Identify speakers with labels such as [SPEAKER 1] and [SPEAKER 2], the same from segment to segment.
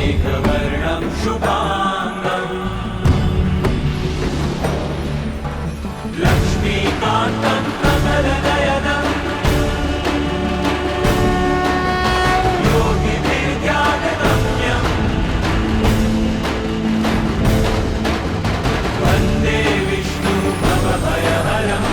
[SPEAKER 1] मेघवर्णं शुभाङ्गम् लक्ष्मीकान्तं कमलनयनम् योगिभिर्ध्यानगम्यम् वन्दे विष्णु भवभयहरम्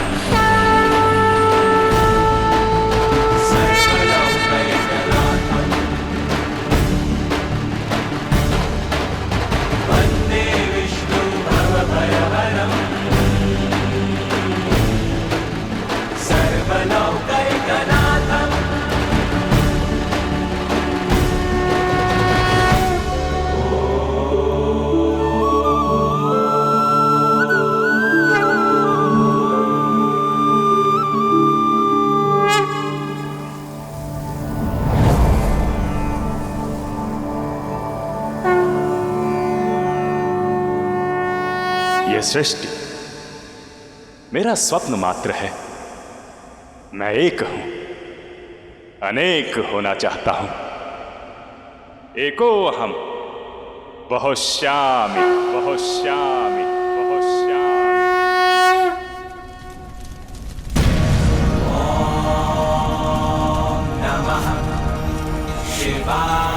[SPEAKER 2] यह सृष्टि मेरा स्वप्न मात्र है। मैं एक हूं, अनेक होना चाहता हूं। एको अहम बहुश्यामि बहुश्यामि बहुश्यामि।
[SPEAKER 1] ॐ नमः शिवाय।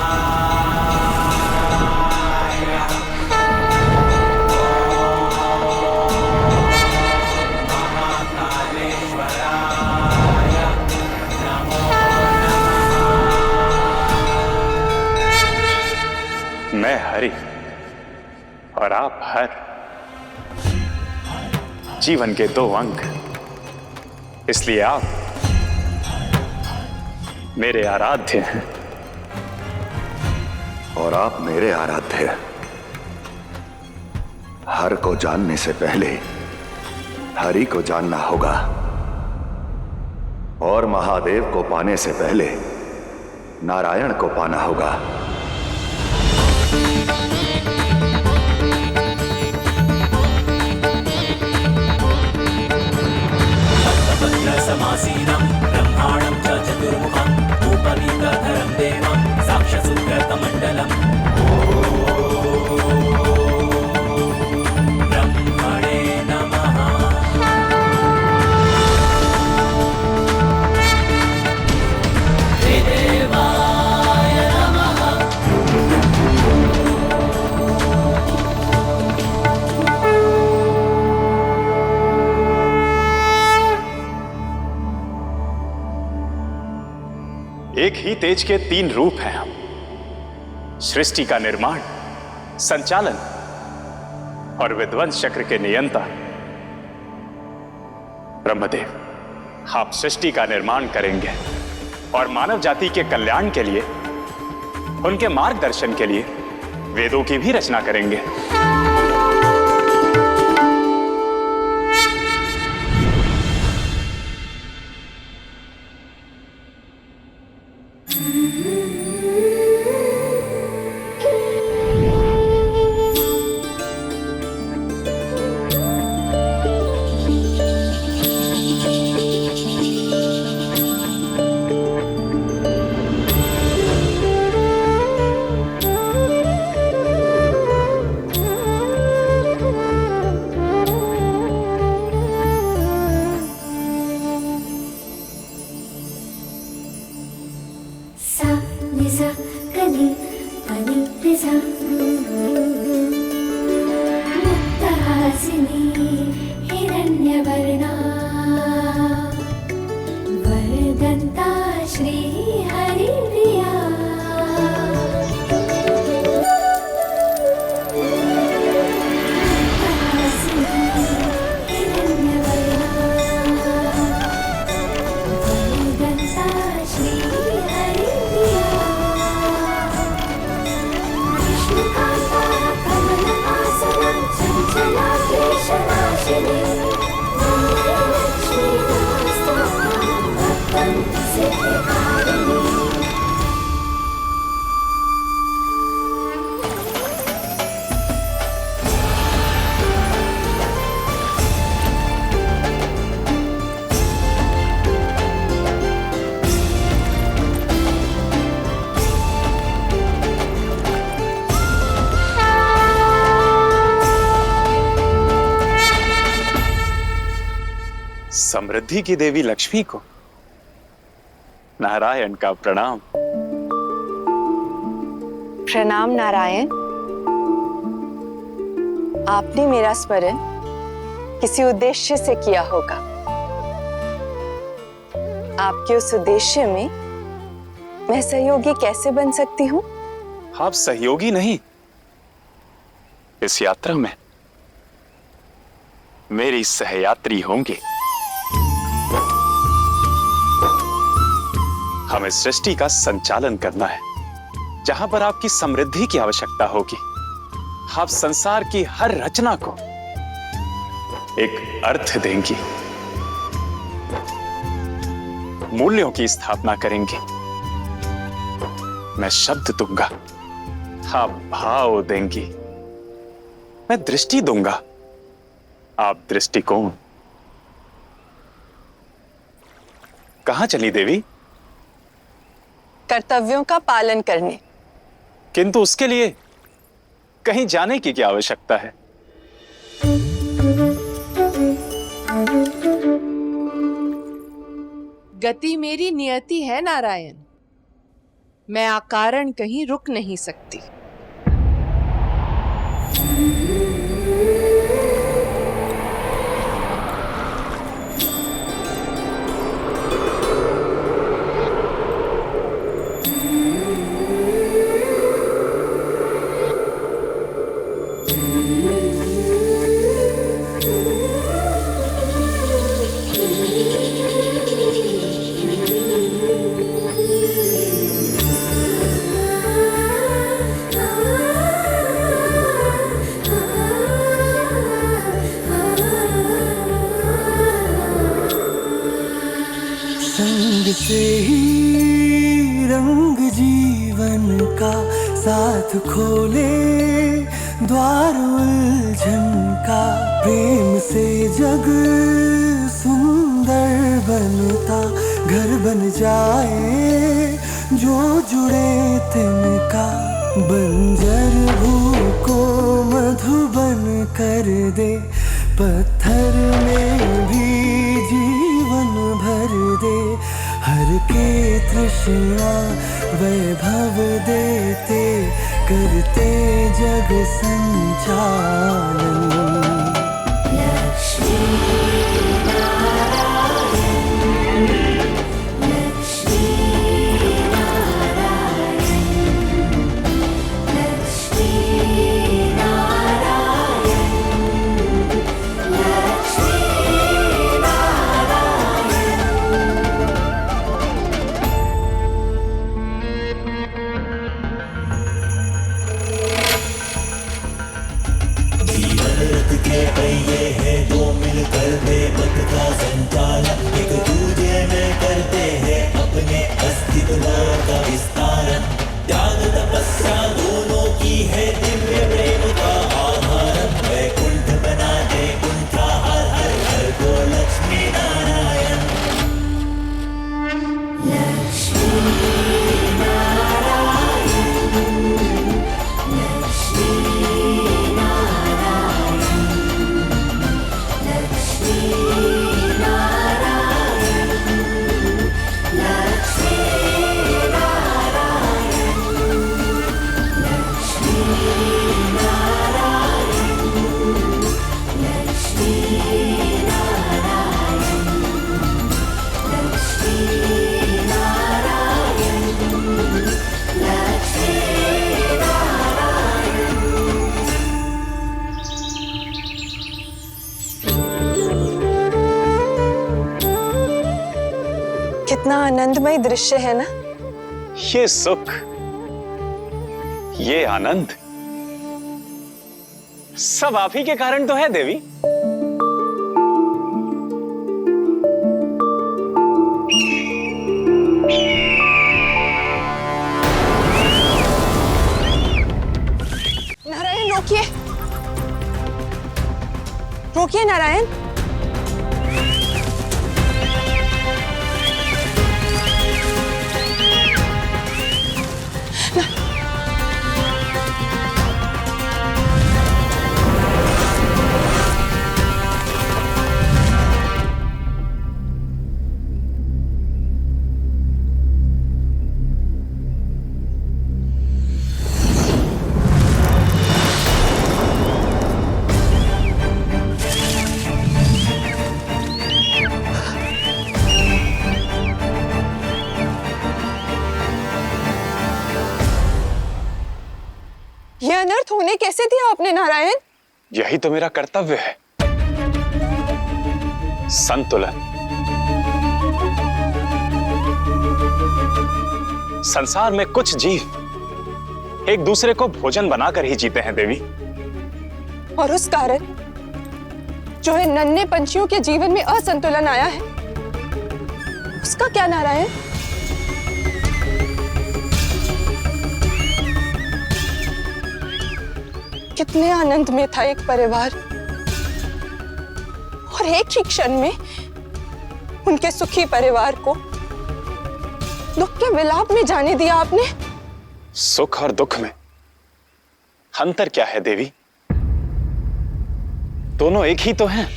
[SPEAKER 2] मैं हरि और आप हर, जीवन के दो अंग, इसलिए आप मेरे आराध्य हैं
[SPEAKER 3] और आप मेरे आराध्य। हर को जानने से पहले हरि को जानना होगा और महादेव को पाने से पहले नारायण को पाना होगा।
[SPEAKER 1] समासीनं ब्रह्माणं च चतुर्मुखं धूपदीपधरं देवं साक्षसूत्रकमण्डलम् ब्रह्मणे नमः। देवाय नमः।
[SPEAKER 2] एक ही तेज के तीन रूप हैं हम। सृष्टि का निर्माण, संचालन और विध्वंस चक्र के नियंता। ब्रह्मदेव, आप सृष्टि का निर्माण करेंगे और मानव जाति के कल्याण के लिए, उनके मार्गदर्शन के लिए वेदों की भी रचना करेंगे।
[SPEAKER 4] हिरण्यवर्णा वरदन्ता श्रीहरिप्रिया हिरण्यवर्णा वरदन्ता श्रीहरिप्रिया विष्णुकान्ता कमलहासना चञ्चला केशनाशिनी सिद्धिकारिणी
[SPEAKER 2] समृद्धि की देवी लक्ष्मी को नारायण का प्रणाम।
[SPEAKER 5] प्रणाम नारायण। आपने मेरा स्मरण किसी उद्देश्य से किया होगा। आपके उस उद्देश्य में मैं सहयोगी कैसे बन सकती हूँ?
[SPEAKER 2] आप सहयोगी नहीं, इस यात्रा में मेरी सहयात्री होंगे। हमें सृष्टि का संचालन करना है। जहां पर आपकी समृद्धि की आवश्यकता होगी, आप संसार की हर रचना को एक अर्थ देंगी, मूल्यों की स्थापना करेंगे। मैं शब्द दूंगा, आप भाव देंगी। मैं दृष्टि दूंगा, आप दृष्टिकोण। कहां चली देवी?
[SPEAKER 5] कर्तव्यों का पालन करने।
[SPEAKER 2] किंतु उसके लिए कहीं जाने की क्या आवश्यकता है?
[SPEAKER 6] गति मेरी नियति है नारायण। मैं अकारण कहीं रुक नहीं सकती।
[SPEAKER 7] संग से ही रंग जीवन का साथ खोले द्वार उलझन का। प्रेम से जग सुंदर बनता, घर बन जाए जो जुड़े तिनका। बंजर भू को मधुबन कर दे, पत्थर में भी जीवन भर दे। हर के तृष्णा वैभव देते, करते जग संचालन।
[SPEAKER 4] लक्ष्मी नारायण, लक्ष्मी नारायण, लक्ष्मी नारायण, लक्ष्मी
[SPEAKER 1] जीवन रथ के पहिए हैं जो मिलकर दे पथ का संचालन। एक दूजे में करते हैं अपने अस्तित्व का विस्तारन। त्याग तपस्या दोनों की है दिव्य प्रेम का आधारन। वैकुंठ बना दे उनका हर हर घर को लक्ष्मी नारायण।
[SPEAKER 4] लक्ष्मी नारायण, लक्ष्मी नारायण, लक्ष्मी नारायण, लक्ष्मी नारायण, लक्ष्मी नारायण, लक्ष्मी नारायण, लक्ष्मी नारायण, लक्ष्मी नारायण।
[SPEAKER 5] कितना आनंदमय दृश्य है ना?
[SPEAKER 2] ये सुख, ये आनंद सब आप ही के कारण तो है देवी।
[SPEAKER 5] नारायण रोकिए, रोकिए नारायण। यह अनर्थ होने कैसे दिया आपने नारायण?
[SPEAKER 2] यही तो मेरा कर्तव्य है। संतुलन। संसार में कुछ जीव एक दूसरे को भोजन बनाकर ही जीते हैं देवी।
[SPEAKER 5] और उस कारण जो है नन्हे पंछियों के जीवन में असंतुलन आया है, उसका क्या नारायण? कितने आनंद में था एक परिवार, और एक ही क्षण में उनके सुखी परिवार को दुख के विलाप में जाने दिया आपने।
[SPEAKER 2] सुख और दुख में अंतर क्या है देवी? दोनों एक ही तो हैं।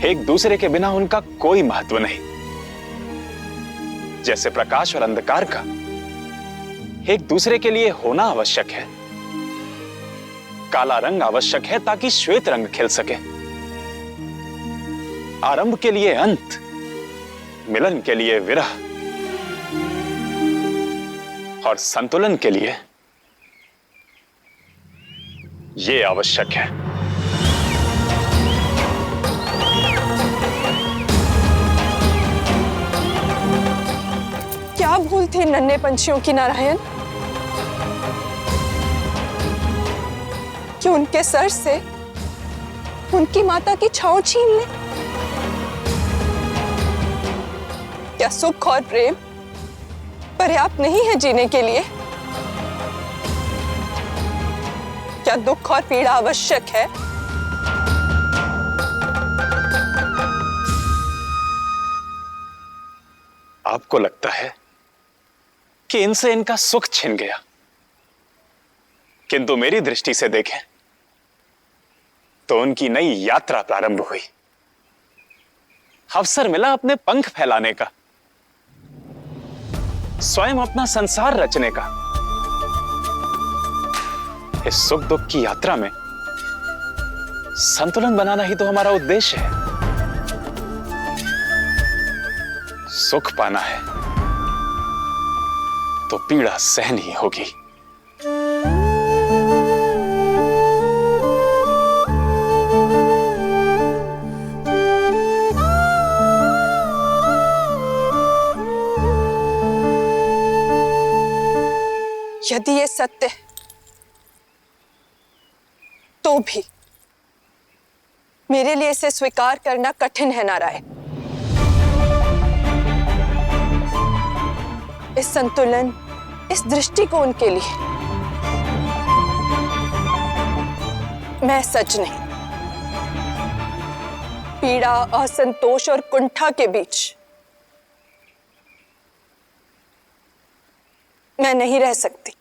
[SPEAKER 2] एक दूसरे के बिना उनका कोई महत्व नहीं। जैसे प्रकाश और अंधकार का एक दूसरे के लिए होना आवश्यक है। काला रंग आवश्यक है ताकि श्वेत रंग खिल सके। आरंभ के लिए अंत, मिलन के लिए विरह, और संतुलन के लिए ये आवश्यक है।
[SPEAKER 5] क्या भूल थी नन्हे पंछियों की नारायण कि उनके सर से उनकी माता की छांव छीन ले? क्या सुख और प्रेम पर्याप्त नहीं है जीने के लिए? क्या दुख और पीड़ा आवश्यक है?
[SPEAKER 2] आपको लगता है कि इनसे इनका सुख छिन गया, किंतु मेरी दृष्टि से देखें तो उनकी नई यात्रा प्रारंभ हुई। अवसर मिला अपने पंख फैलाने का, स्वयं अपना संसार रचने का। इस सुख दुख की यात्रा में संतुलन बनाना ही तो हमारा उद्देश्य है। सुख पाना है तो पीड़ा सहनी होगी।
[SPEAKER 5] यदि ये सत्य है तो भी मेरे लिए इसे स्वीकार करना कठिन है नारायण। इस संतुलन, इस दृष्टिकोण के लिए मैं सच नहीं, पीड़ा, असंतोष और कुंठा के बीच मैं नहीं रह सकती।